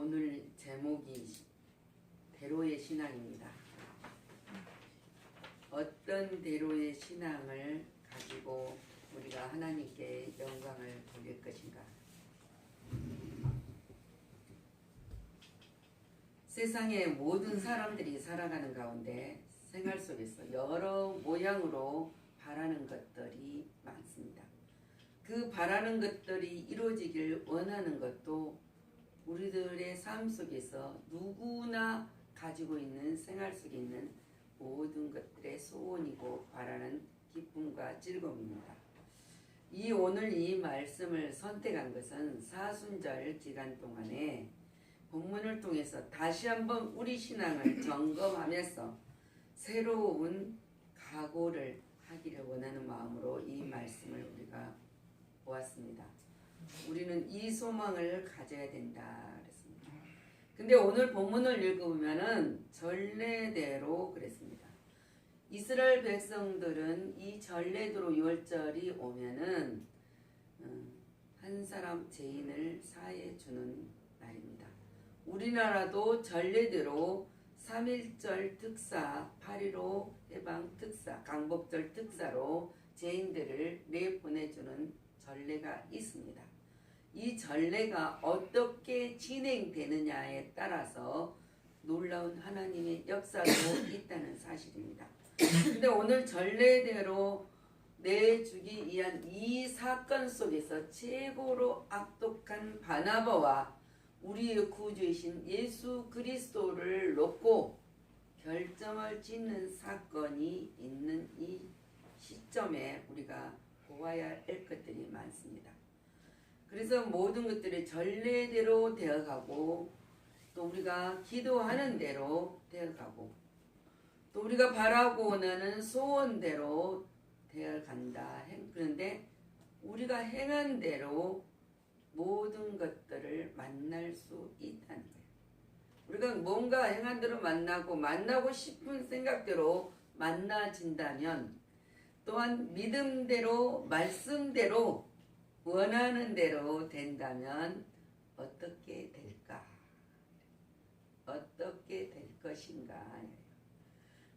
오늘 제목이 대로의 신앙입니다. 어떤 대로의 신앙을 가지고 우리가 하나님께 영광을 돌릴 것인가? 세상의 모든 사람들이 살아가는 가운데 생활 속에서 여러 모양으로 바라는 것들이 많습니다. 그 바라는 것들이 이루어지길 원하는 것도 우리들의 삶 속에서 누구나 가지고 있는 생활 속에 있는 모든 것들의 소원이고 바라는 기쁨과 즐거움입니다. 오늘 이 말씀을 선택한 것은 사순절 기간 동안에 본문을 통해서 다시 한번 우리 신앙을 점검하면서 새로운 각오를 하기를 원하는 마음으로 이 말씀을 우리가 보았습니다. 우리는 이 소망을 가져야 된다 그랬습니다. 근데 오늘 본문을 읽어보면은 전례대로 그랬습니다. 이스라엘 백성들은 이 전례대로 6월절이 오면은 한 사람 죄인을 사해 주는 날입니다. 우리나라도 전례대로 3.1절 특사, 8.15 해방 특사, 강복절 특사로 죄인들을 내보내주는 전례가 있습니다. 이 전례가 어떻게 진행되느냐에 따라서 놀라운 하나님의 역사도 있다는 사실입니다. 근데 오늘 전례대로 내주기 위한 이 사건 속에서 최고로 악독한 바나바와 우리의 구주이신 예수 그리스도를 놓고 결정을 짓는 사건이 있는 이 시점에 우리가 보아야 할 것들이 많습니다. 그래서 모든 것들이 전례대로 되어가고 또 우리가 기도하는 대로 되어가고 또 우리가 바라고 원하는 소원대로 되어간다. 그런데 우리가 행한 대로 모든 것들을 만날 수 있다는 거예요. 우리가 뭔가 행한 대로 만나고 싶은 생각대로 만나진다면 또한 믿음대로 말씀대로 원하는 대로 된다면 어떻게 될까? 어떻게 될 것인가?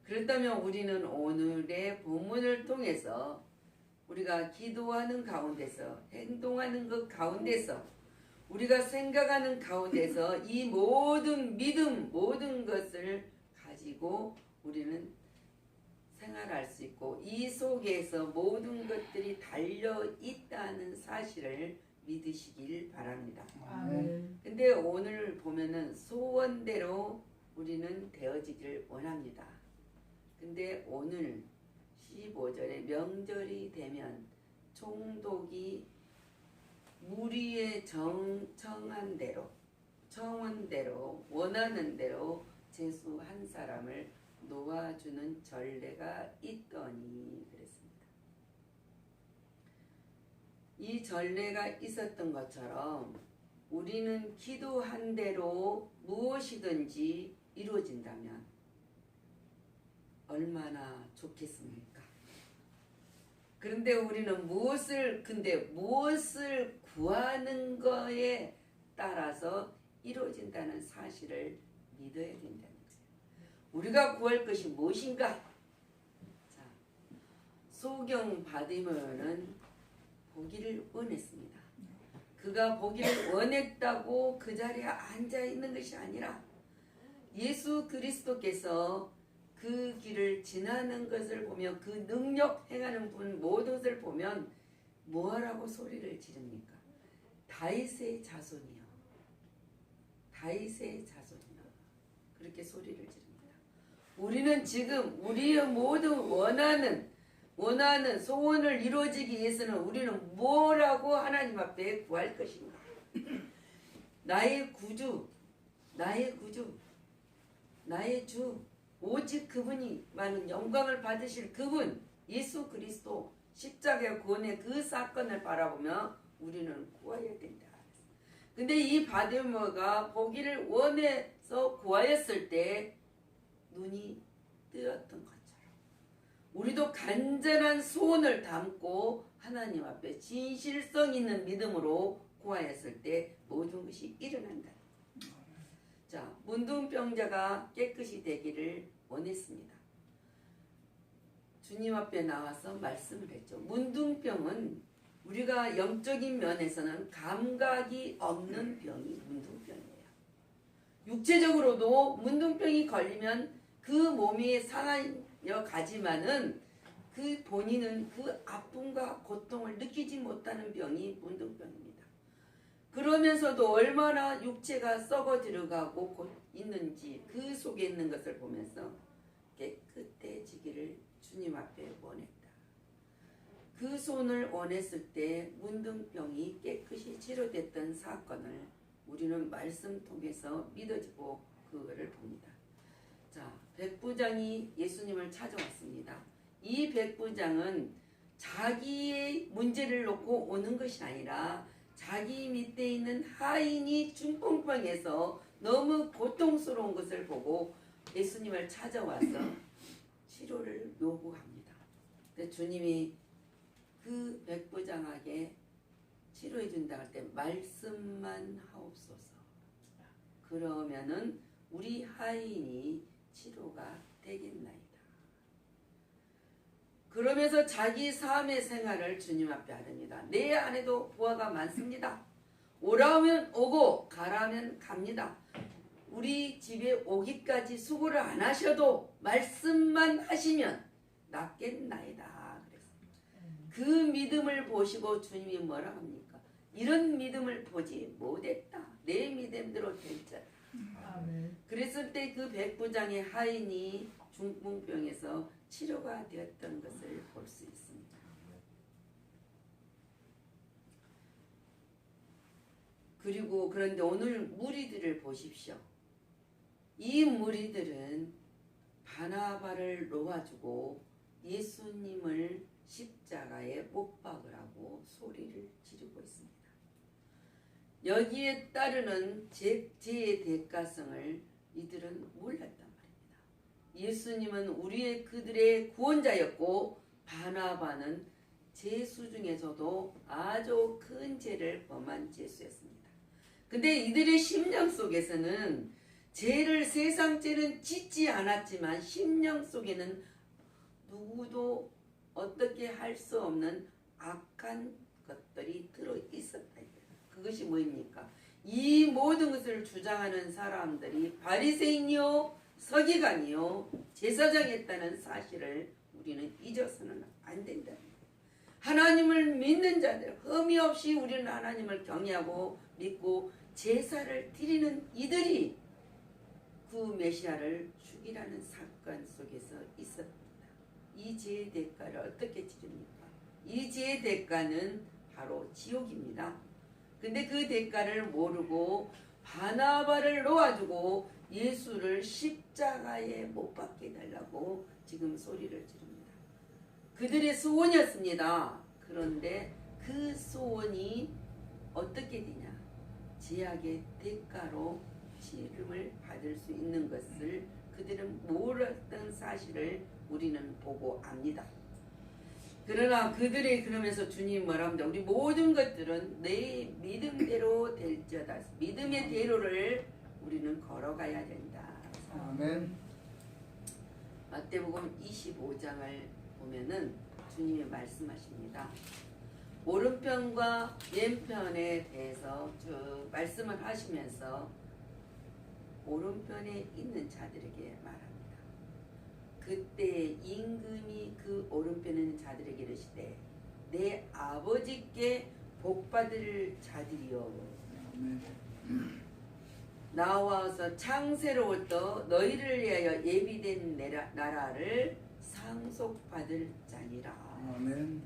그렇다면 우리는 오늘의 본문을 통해서 우리가 기도하는 가운데서 행동하는 것 가운데서 우리가 생각하는 가운데서 이 모든 믿음 모든 것을 가지고 우리는 생활할 수 있고 이 속에서 모든 것들이 달려 있다는 사실을 믿으시길 바랍니다. 근데 오늘 보면은 소원대로 우리는 되어지길 원합니다. 근데 오늘 15절에 명절이 되면 총독이 무리의 청한 대로 청원대로 원하는 대로 제수 한 사람을 놓아주는 전례가 있더니 그랬습니다. 이 전례가 있었던 것처럼 우리는 기도한 대로 무엇이든지 이루어진다면 얼마나 좋겠습니까? 그런데 우리는 무엇을 구하는 거에 따라서 이루어진다는 사실을 믿어야 된다는 거예요. 우리가 구할 것이 무엇인가? 자, 소경 바디머는 보기를 원했습니다. 그가 보기를 원했다고 그 자리에 앉아 있는 것이 아니라 예수 그리스도께서 그 길을 지나는 것을 보면 그 능력 행하는 분 모든 것을 보면 뭐라고 소리를 지릅니까? 다윗의 자손이요. 다윗의 자손이요. 그렇게 소리를 지릅니다. 우리는 지금 우리의 모든 원하는 소원을 이루어지기 위해서는 우리는 뭐라고 하나님 앞에 구할 것인가? 나의 구주, 나의 주, 오직 그분이 많은 영광을 받으실 그분 예수 그리스도 십자가 구원의 그 사건을 바라보며 우리는 구해야 된다. 근데 이 바디머가 보기를 원해서 구하였을 때 눈이 뜨였던 것처럼 우리도 간절한 소원을 담고 하나님 앞에 진실성 있는 믿음으로 구하였을 때 모든 것이 일어난다. 자, 문둥병자가 깨끗이 되기를 원했습니다. 주님 앞에 나와서 말씀을 했죠. 문둥병은 우리가 영적인 면에서는 감각이 없는 병이 문둥병이에요. 육체적으로도 문둥병이 걸리면 그 몸이 상하여 가지만은 그 본인은 그 아픔과 고통을 느끼지 못하는 병이 문둥병입니다. 그러면서도 얼마나 육체가 썩어 들어가고 있는지 그 속에 있는 것을 보면서 깨끗해지기를 주님 앞에 원했다. 그 손을 원했을 때 문둥병이 깨끗이 치료됐던 사건을 우리는 말씀 통해서 믿어지고 그거를 봅니다. 자, 백부장이 예수님을 찾아왔습니다. 이 백부장은 자기의 문제를 놓고 오는 것이 아니라 자기 밑에 있는 하인이 중풍병에서 너무 고통스러운 것을 보고 예수님을 찾아와서 치료를 요구합니다. 근데 주님이 그 백부장에게 치료해 준다 할 때 말씀만 하옵소서. 그러면은 우리 하인이 치료가 되겠나이다. 그러면서 자기 삶의 생활을 주님 앞에 하렵니다. 내 안에도 부하가 많습니다. 오라면 오고 가라면 갑니다. 우리 집에 오기까지 수고를 안 하셔도 말씀만 하시면 낫겠나이다. 그랬습니다. 그 믿음을 보시고 주님이 뭐라 합니까? 이런 믿음을 보지 못했다. 내 믿음대로 될지라. 그랬을 때 그 백부장의 하인이 중풍병에서 치료가 되었던 것을 볼 수 있습니다. 그리고 그런데 오늘 무리들을 보십시오. 이 무리들은 바나바를 놓아주고 예수님을 십자가에 못 박으라고 소리를 지르고 있습니다. 여기에 따르는 죄의 대가성을 이들은 몰랐단 말입니다. 예수님은 우리의 그들의 구원자였고 바나바는 죄수 중에서도 아주 큰 죄를 범한 죄수였습니다. 근데 이들의 심령 속에서는 죄를 세상 죄는 짓지 않았지만 심령 속에는 누구도 어떻게 할 수 없는 악한 것들이 들어 있었다. 그것이 뭐입니까? 이 모든 것을 주장하는 사람들이 바리새인이요 서기관이요 제사장이었다는 사실을 우리는 잊어서는 안 된다. 하나님을 믿는 자들, 흠이 없이 우리는 하나님을 경외하고 믿고 제사를 드리는 이들이 그 메시아를 죽이라는 사건 속에서 있었습니다. 이 죄의 대가를 어떻게 치릅니까? 이 죄의 대가는 바로 지옥입니다. 근데 그 대가를 모르고 바나바를 놓아주고 예수를 십자가에 못 박게 해달라고 지금 소리를 지릅니다. 그들의 소원이었습니다. 그런데 그 소원이 어떻게 되냐? 죄악의 대가로 치름을 받을 수 있는 것을 그들은 몰랐던 사실을 우리는 보고 압니다. 그러나 그들이 그러면서 주님 뭐랍니다. 우리 모든 것들은 내 믿음대로 될지어다. 믿음의 대로를 우리는 걸어가야 된다. 아멘. 마태복음 25장을 보면은 주님이 말씀하십니다. 오른편과 왼편에 대해서 쭉 말씀을 하시면서 오른편에 있는 자들에게 말합니다. 그때 임금이 그 오른편에 있는 자들에게 이르시되 내 아버지께 복받을 자들이여 나와서 창세로부터 너희를 위하여 예비된 나라를 상속받을 자니라. 아멘.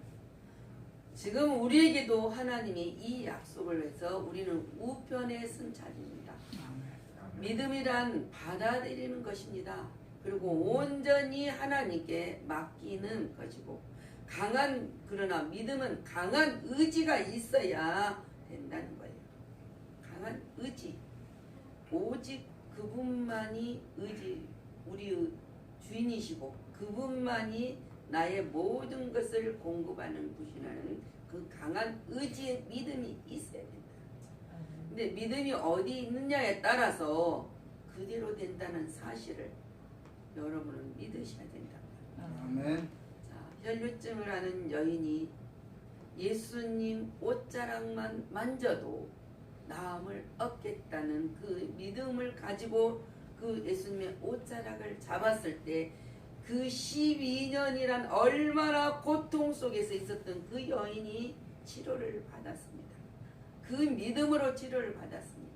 지금 우리에게도 하나님이 이 약속을 해서 우리는 우편에 쓴 자들입니다. 믿음이란 받아들이는 것입니다. 그리고 온전히 하나님께 맡기는 것이고 그러나 믿음은 강한 의지가 있어야 된다는 거예요. 강한 의지. 오직 그분만이 우리의 주인이시고 그분만이 나의 모든 것을 공급하는 분이라는 그 강한 의지의 믿음이 있어야 된다. 근데 믿음이 어디 있느냐에 따라서 그대로 된다는 사실을 여러분은 믿으셔야 된다. 아멘. 자, 혈류증을 앓는 여인이 예수님 옷자락만 만져도 나음을 얻겠다는 그 믿음을 가지고 그 예수님의 옷자락을 잡았을 때 그 12년이란 얼마나 고통 속에서 있었던 그 여인이 치료를 받았습니다. 그 믿음으로 치료를 받았습니다.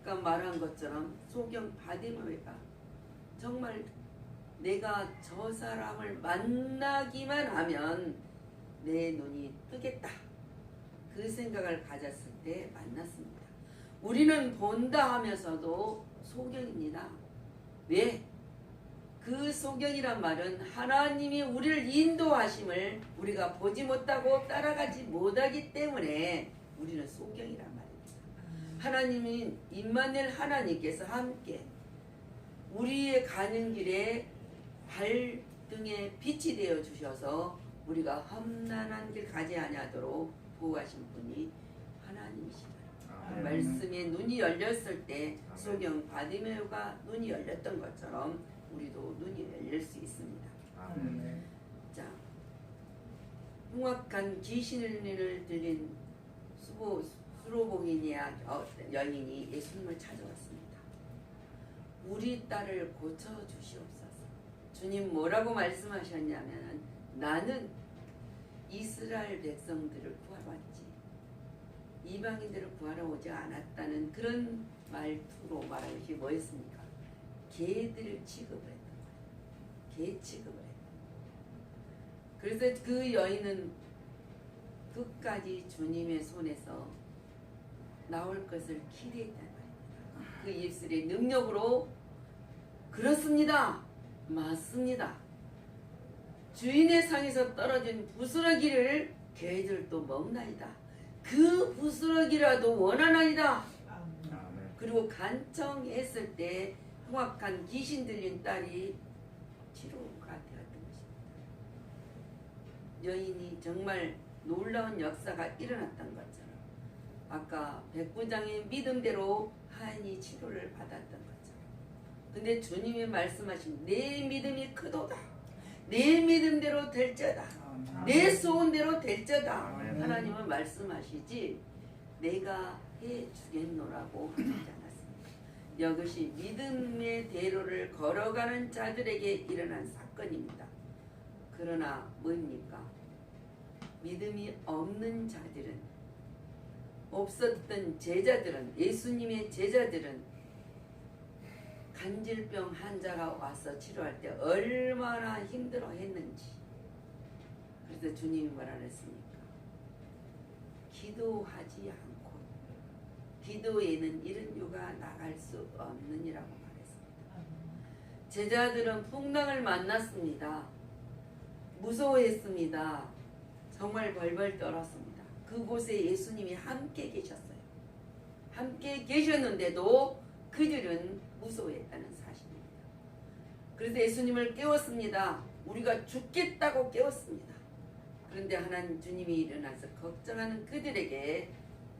아까 말한 것처럼 소경 바디메오가 정말 내가 저 사람을 만나기만 하면 내 눈이 뜨겠다. 그 생각을 가졌을 때 만났습니다. 우리는 본다 하면서도 소경입니다. 왜? 그 소경이란 말은 하나님이 우리를 인도하심을 우리가 보지 못하고 따라가지 못하기 때문에 우리는 소경이란 말입니다. 하나님인 임마누엘 하나님께서 함께 우리의 가는 길에 발등에 빛이 되어 주셔서 우리가 험난한 길 가지 아니하도록 보호하신 분이 하나님이시다. 아멘. 말씀에 눈이 열렸을 때 소경 바디메오가 눈이 열렸던 것처럼 우리도 눈이 열릴 수 있습니다. 아멘. 자, 흉악한 귀신을 들린 수로보기니아 여인이 예수님을 찾아왔습니다. 우리 딸을 고쳐주시옵소서. 주님 뭐라고 말씀하셨냐면 나는 이스라엘 백성들을 구하러 왔지 이방인들을 구하러 오지 않았다는 그런 말투로 말하는 것이 뭐였습니까? 개들을 취급을 했던 거예요. 개 취급을 했던 거예요. 그래서 그 여인은 끝까지 주님의 손에서 나올 것을 기대했단 말입니다. 그 입술의 능력으로 그렇습니다. 맞습니다. 주인의 상에서 떨어진 부스러기를 개들도 먹나이다. 그 부스러기라도 원하나이다. 아멘. 그리고 간청했을 때 흉악한 귀신 들린 딸이 치료가 되었던 것입니다. 여인이 정말 놀라운 역사가 일어났던 것처럼 아까 백부장의 믿음대로 하인이 치료를 받았던 것처럼 근데 주님이 말씀하신 내 믿음이 크도다. 내 믿음대로 될저다. 내 소원대로 될저다. 아멘. 하나님은 말씀하시지 내가 해주겠노라고 하지 않았습니다. 이것이 믿음의 대로를 걸어가는 자들에게 일어난 사건입니다. 그러나 뭡니까? 믿음이 없는 자들은 없었던 제자들은 예수님의 제자들은 간질병 환자가 와서 치료할 때 얼마나 힘들어 했는지 그래서 주님이 뭐라 그랬습니까? 기도하지 않고 기도에는 이런 유가 나갈 수 없느니라고 말했습니다. 제자들은 풍랑을 만났습니다. 무서워했습니다. 정말 벌벌 떨었습니다. 그곳에 예수님이 함께 계셨어요. 함께 계셨는데도 그들은 무서워했다는 사실입니다. 그래서 예수님을 깨웠습니다. 우리가 죽겠다고 깨웠습니다. 그런데 하나님 주님이 일어나서 걱정하는 그들에게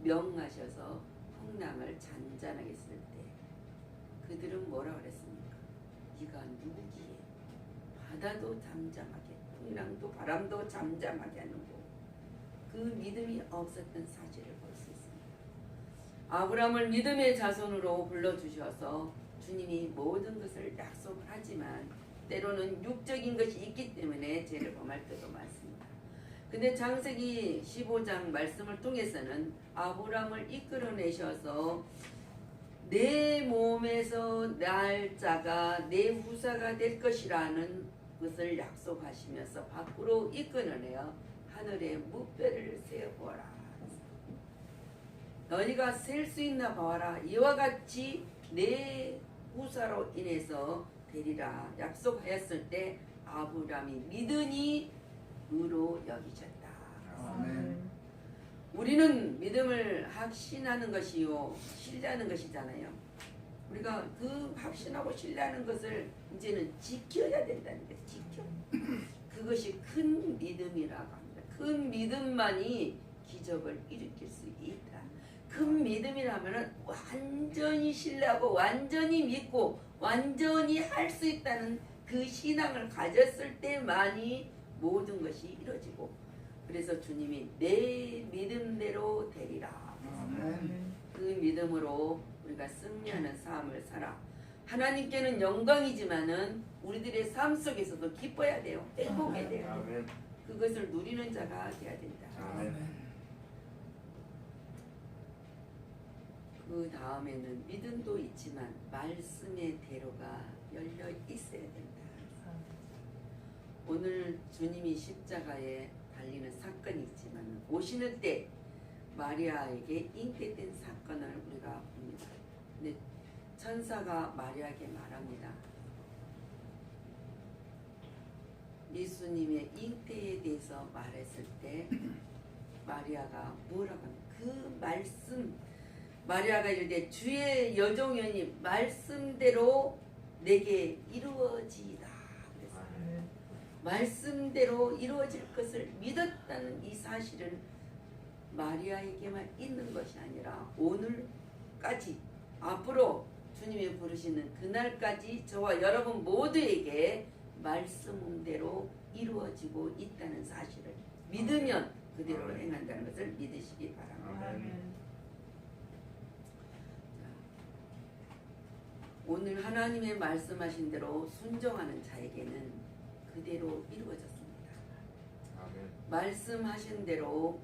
명하셔서 풍랑을 잔잔하게 쓸 때 그들은 뭐라 그랬습니까? 네가 누구기에 바다도 잠잠하게 풍랑도 바람도 잠잠하게 하는 거. 그 믿음이 없었던 사실을 볼 수 있습니다. 아브라함을 믿음의 자손으로 불러주셔서 주님이 모든 것을 약속을 하지만 때로는 육적인 것이 있기 때문에 죄를 범할 때도 많습니다. 근데 창세기 15장 말씀을 통해서는 아브라함을 이끌어내셔서 내 몸에서 날 자가 내 후사가 될 것이라는 것을 약속하시면서 밖으로 이끌어내어 하늘에 무뼈를 세어보아라. 너희가 셀 수 있나 봐라. 이와 같이 내 후사로 인해서 되리라 약속하였을 때 아브라함이 믿으니 의로 여기셨다. 아멘. 우리는 믿음을 확신하는 것이요 신뢰하는 것이잖아요. 우리가 그 확신하고 신뢰하는 것을 이제는 지켜야 된다는 거예요. 지켜. 그것이 큰 믿음이라고 합니다. 큰 믿음만이 기적을 일으킬 수 있다. 큰 믿음이라면은 완전히 신뢰하고 완전히 믿고 완전히 할 수 있다는 그 신앙을 가졌을 때만이 모든 것이 이루어지고, 그래서 주님이 내 믿음대로 되리라. 아멘. 그 믿음으로 우리가 승리하는 삶을 살아. 하나님께는 영광이지만은 우리들의 삶 속에서도 기뻐야 돼요. 행복해야 돼요. 아멘. 그것을 누리는 자가 되어야 된다. 아멘. 그 다음에는 믿음도 있지만 말씀의 대로가 열려 있어야 된다. 오늘 주님이 십자가에 달리는 사건이 있지만 오시는 때 마리아에게 잉태된 사건을 우리가 봅니다. 근데 천사가 마리아에게 말합니다. 예수님의 잉태에 대해서 말했을 때 마리아가 뭐라고 하냐, 그 말씀, 마리아가 이르되 주의 여종이니 말씀대로 내게 이루어지이다. 그랬어요. 말씀대로 이루어질 것을 믿었다는 이 사실은 마리아에게만 있는 것이 아니라 오늘까지 앞으로 주님이 부르시는 그날까지 저와 여러분 모두에게 말씀대로 이루어지고 있다는 사실을 믿으면 그대로 행한다는 것을 믿으시기 바랍니다. 아멘. 오늘 하나님의 말씀하신 대로 순종하는 자에게는 그대로 이루어졌습니다. 아멘. 말씀하신 대로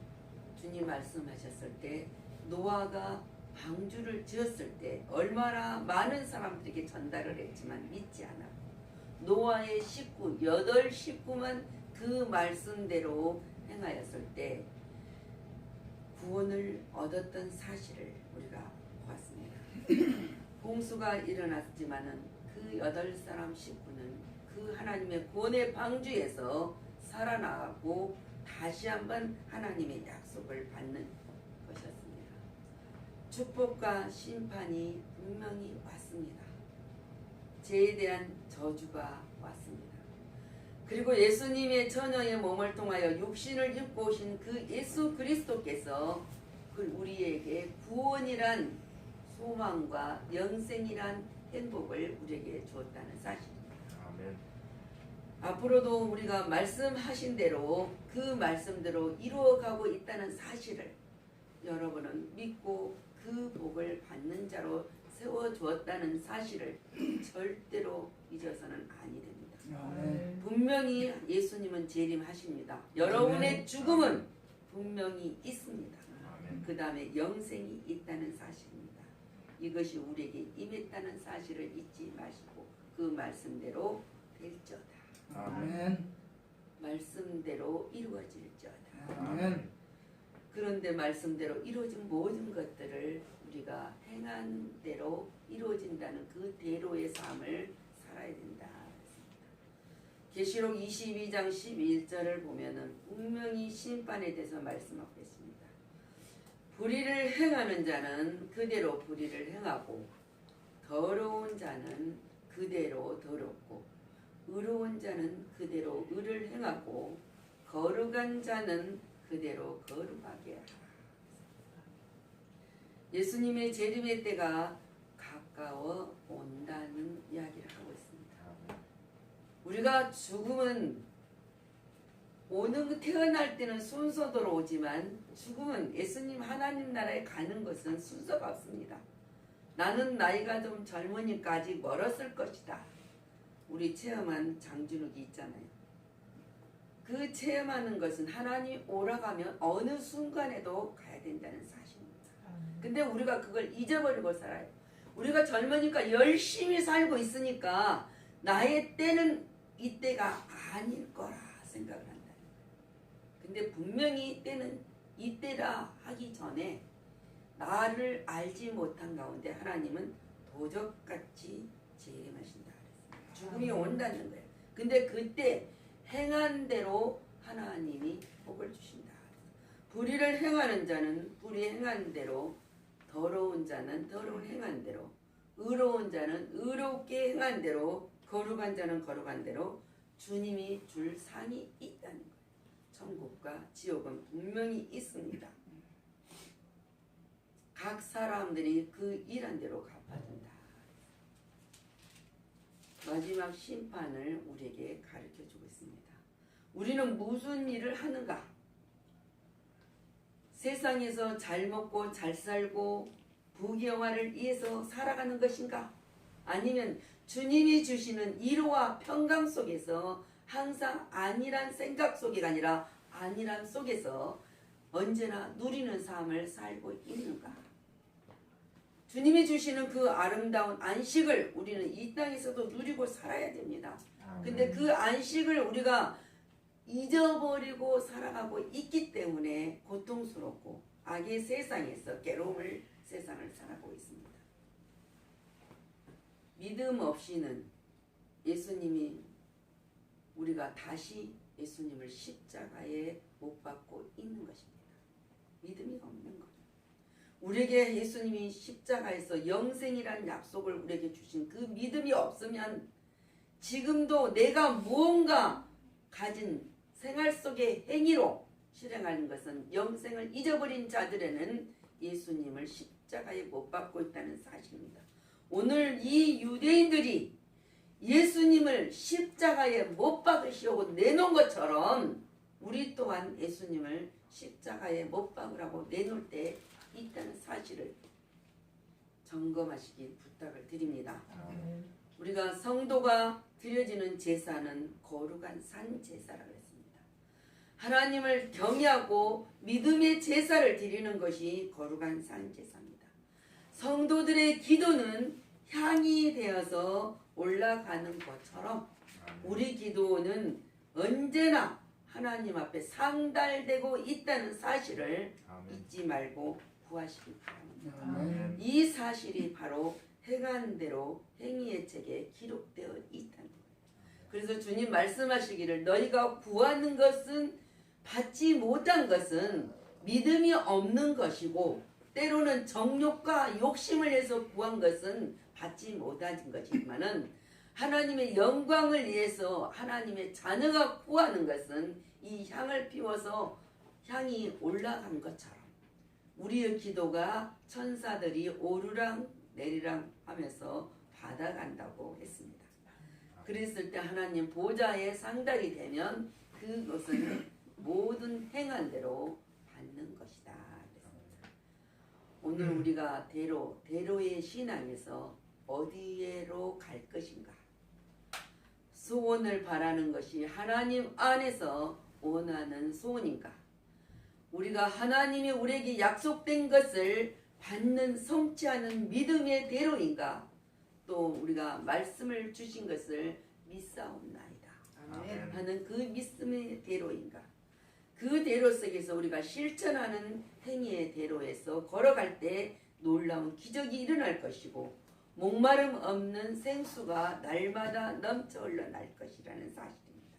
주님 말씀하셨을 때 노아가 방주를 지었을 때 얼마나 많은 사람들에게 전달을 했지만 믿지 않았고, 노아의 식구 8식구만 그 말씀대로 행하였을 때 구원을 얻었던 사실을 우리가 보았습니다. 홍수가 일어났지만은 그 8사람 식구는 그 하나님의 구원의 방주에서 살아나가고 다시 한번 하나님의 약속을 받는 것이었습니다. 축복과 심판이 분명히 왔습니다. 죄에 대한 저주가 왔습니다. 그리고 예수님의 처녀의 몸을 통하여 육신을 입고 오신 그 예수 그리스도께서 우리에게 구원이란 소망과 영생이란 행복을 우리에게 주었다는 사실입니다. 아멘. 앞으로도 우리가 말씀하신 대로 그 말씀대로 이루어가고 있다는 사실을 여러분은 믿고 그 복을 받는 자로 세워주었다는 사실을 절대로 잊어서는 아니 됩니다. 아멘. 분명히 예수님은 재림하십니다. 여러분의 죽음은 분명히 있습니다. 아멘. 그 다음에 영생이 있다는 사실입니다. 이것이 우리에게 임했다는 사실을 잊지 마시고 그 말씀대로 될지어다. 아멘. 말씀대로 이루어질지어다. 아멘. 그런데 말씀대로 이루어진 모든 것들을 우리가 행한 대로 이루어진다는 그 대로의 삶을 살아야 된다. 계시록 22장 11절을 보면은 분명히 심판에 대해서 말씀하고 있습니다. 불의를 행하는 자는 그대로 불의를 행하고 더러운 자는 그대로 더럽고 의로운 자는 그대로 의를 행하고 거룩한 자는 그대로 거룩하게 하라. 예수님의 재림의 때가 가까워 온다는 이야기를 하고 있습니다. 우리가 죽음은 태어날 때는 순서대로 오지만 죽음은 예수님 하나님 나라에 가는 것은 순서가 없습니다. 나는 나이가 좀 젊으니까 아직 멀었을 것이다. 우리 체험한 장준욱이 있잖아요. 그 체험하는 것은 하나님 오라가면 어느 순간에도 가야 된다는 사실입니다. 근데 우리가 그걸 잊어버리고 살아요. 우리가 젊으니까 열심히 살고 있으니까 나의 때는 이때가 아닐 거라 생각을 한다. 근데 분명히 때는 이때라 하기 전에 나를 알지 못한 가운데 하나님은 도적같이 재림하신다. 죽음이 온다는 거예요. 근데 그때 행한 대로 하나님이 복을 주신다. 불의를 행하는 자는 불의 행한 대로, 더러운 자는 더러운 행한 대로, 의로운 자는 의롭게 행한 대로, 거룩한 자는 거룩한 대로 주님이 줄 상이 있다는 거예요. 천국과 지옥은 분명히 있습니다. 각 사람들이 그 일한 대로 갚아준다. 마지막 심판을 우리에게 가르쳐주고 있습니다. 우리는 무슨 일을 하는가? 세상에서 잘 먹고 잘 살고 부귀영화를 위해서 살아가는 것인가? 아니면 주님이 주시는 위로와 평강 속에서 항상 안일한 생각 속이 아니라 안일함 속에서 언제나 누리는 삶을 살고 있는가? 주님이 주시는 그 아름다운 안식을 우리는 이 땅에서도 누리고 살아야 됩니다. 근데 그 안식을 우리가 잊어버리고 살아가고 있기 때문에 고통스럽고 악의 세상에서 괴로움을 세상을 살아가고 있습니다. 믿음 없이는 예수님이 우리가 다시 예수님을 십자가에 못 박고 있는 것입니다. 믿음이 없는 것. 우리에게 예수님이 십자가에서 영생이라는 약속을 우리에게 주신 그 믿음이 없으면 지금도 내가 무언가 가진 생활 속의 행위로 실행하는 것은 영생을 잊어버린 자들에는 예수님을 십자가에 못 박고 있다는 사실입니다. 오늘 이 유대인들이 예수님을 십자가에 못 박으시려고 내놓은 것처럼 우리 또한 예수님을 십자가에 못 박으라고 내놓을 때 있다는 사실을 점검하시기 부탁을 드립니다. 우리가 성도가 드려지는 제사는 거룩한 산 제사라고 했습니다. 하나님을 경외하고 믿음의 제사를 드리는 것이 거룩한 산 제사입니다. 성도들의 기도는 향이 되어서 올라가는 것처럼 우리 기도는 언제나 하나님 앞에 상달되고 있다는 사실을 잊지 말고 구하시기 바랍니다. 이 사실이 바로 행한대로 행위의 책에 기록되어 있다는 거예요. 그래서 주님 말씀하시기를 너희가 구하는 것은 받지 못한 것은 믿음이 없는 것이고 때로는 정욕과 욕심을 해서 구한 것은 받지 못한 것이지만은 하나님의 영광을 위해서 하나님의 자녀가 구하는 것은 이 향을 피워서 향이 올라간 것처럼 우리의 기도가 천사들이 오르락 내리락 하면서 받아간다고 했습니다. 그랬을 때 하나님 보좌에 상달이 되면 그것은 모든 행한 대로 받는 것이다. 오늘 우리가 대로의 신앙에서 어디로 갈 것인가? 소원을 바라는 것이 하나님 안에서 원하는 소원인가? 우리가 하나님이 우리에게 약속된 것을 받는 성취하는 믿음의 대로인가? 또 우리가 말씀을 주신 것을 믿사옵나이다 하는 그 믿음의 대로인가? 그 대로 속에서 우리가 실천하는 행위의 대로에서 걸어갈 때 놀라운 기적이 일어날 것이고 목마름 없는 생수가 날마다 넘쳐 흘러날 것이라는 사실입니다.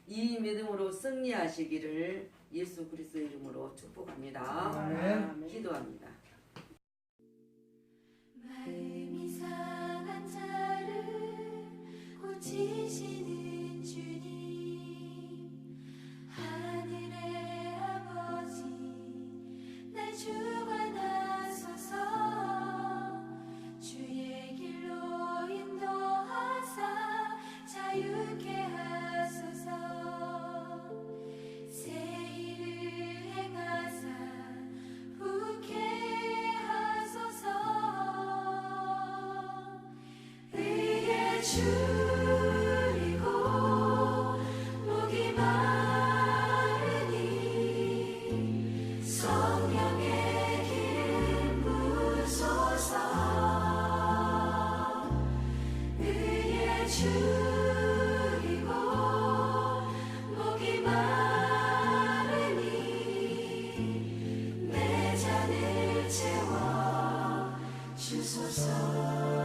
이 믿음으로 승리하시기를 예수 그리스도의 이름으로 축복합니다. 아멘. 기도합니다. 마음이 상한 자를 고치시는 주님, 하늘의 아버지 날 주관하소서. 주의 길로 인도하사 자유케 하소서. 새 일을 행하사 부케 하소서. 의의 줄이고 목이 마르니 성령의 기름 부으소서. 의의 줄이고 목이 마르니 내 잔을 채워 주소서.